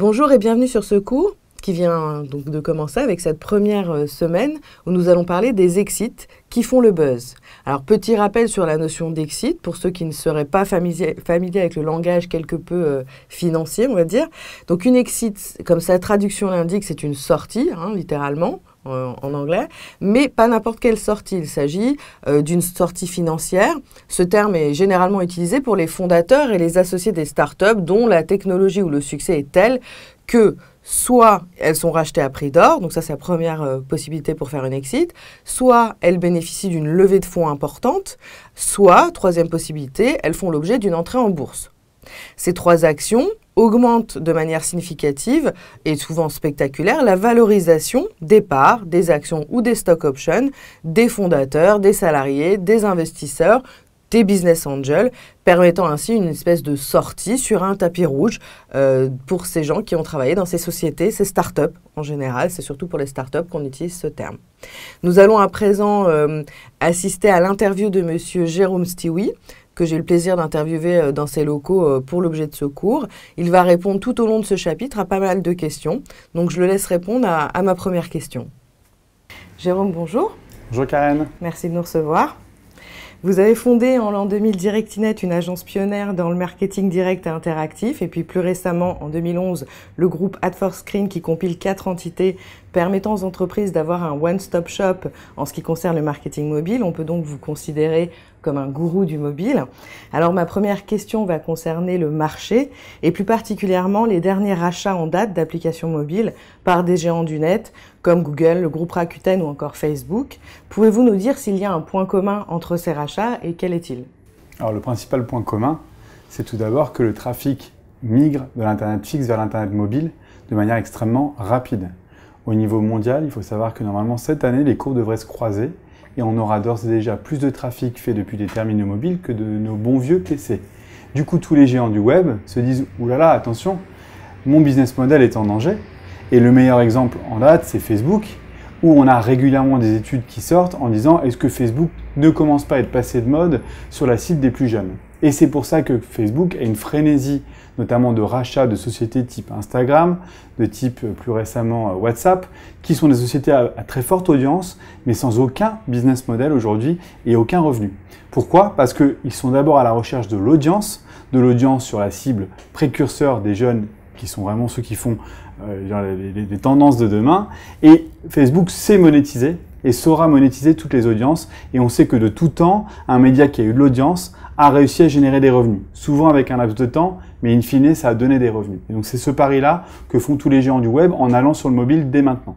Bonjour et bienvenue sur ce cours qui vient donc de commencer avec cette première semaine où nous allons parler des exits qui font le buzz. Alors, petit rappel sur la notion d'exit pour ceux qui ne seraient pas familiers avec le langage quelque peu financier, on va dire. Donc, une exit, comme sa traduction l'indique, c'est une sortie, littéralement, en anglais, mais pas n'importe quelle sortie. Il s'agit d'une sortie financière. Ce terme est généralement utilisé pour les fondateurs et les associés des startups dont la technologie ou le succès est tel que soit elles sont rachetées à prix d'or, donc ça c'est la première possibilité pour faire une exit, soit elles bénéficient d'une levée de fonds importante, soit, troisième possibilité, elles font l'objet d'une entrée en bourse. Ces trois actions augmentent de manière significative et souvent spectaculaire la valorisation des parts, des actions ou des stock options des fondateurs, des salariés, des investisseurs, des business angels, permettant ainsi une espèce de sortie sur un tapis rouge pour ces gens qui ont travaillé dans ces sociétés, ces startups en général. C'est surtout pour les startups qu'on utilise ce terme. Nous allons à présent assister à l'interview de monsieur Jérôme Stewie, que j'ai eu le plaisir d'interviewer dans ses locaux pour l'objet de ce cours. Il va répondre tout au long de ce chapitre à pas mal de questions. Donc je le laisse répondre à ma première question. Jérôme, bonjour. Bonjour Karen. Merci de nous recevoir. Vous avez fondé en l'an 2000 Directinet, une agence pionnière dans le marketing direct et interactif, et puis plus récemment, en 2011, le groupe Ad4Screen qui compile 4 entités permettant aux entreprises d'avoir un one-stop shop en ce qui concerne le marketing mobile. On peut donc vous considérer comme un gourou du mobile. Alors ma première question va concerner le marché et plus particulièrement les derniers rachats en date d'applications mobiles par des géants du net comme Google, le groupe Rakuten ou encore Facebook. Pouvez-vous nous dire s'il y a un point commun entre ces rachats et quel est-il? Alors le principal point commun, c'est tout d'abord que le trafic migre de l'Internet fixe vers l'Internet mobile de manière extrêmement rapide. Au niveau mondial, il faut savoir que normalement cette année, les courbes devraient se croiser et on aura d'ores et déjà plus de trafic fait depuis des terminaux mobiles que de nos bons vieux PC. Du coup, tous les géants du web se disent « Oulala, attention, mon business model est en danger ». Et le meilleur exemple en date, c'est Facebook, où on a régulièrement des études qui sortent en disant « Est-ce que Facebook ne commence pas à être passé de mode sur la cible des plus jeunes ?» Et c'est pour ça que Facebook a une frénésie, notamment de rachat de sociétés type Instagram, de type plus récemment WhatsApp, qui sont des sociétés à très forte audience, mais sans aucun business model aujourd'hui et aucun revenu. Pourquoi? Parce qu'ils sont d'abord à la recherche de l'audience sur la cible précurseur des jeunes, qui sont vraiment ceux qui font les tendances de demain. Et Facebook sait monétiser et saura monétiser toutes les audiences. Et on sait que de tout temps, un média qui a eu de l'audience a réussi à générer des revenus. Souvent avec un laps de temps, mais in fine, ça a donné des revenus. Et donc c'est ce pari-là que font tous les géants du web en allant sur le mobile dès maintenant.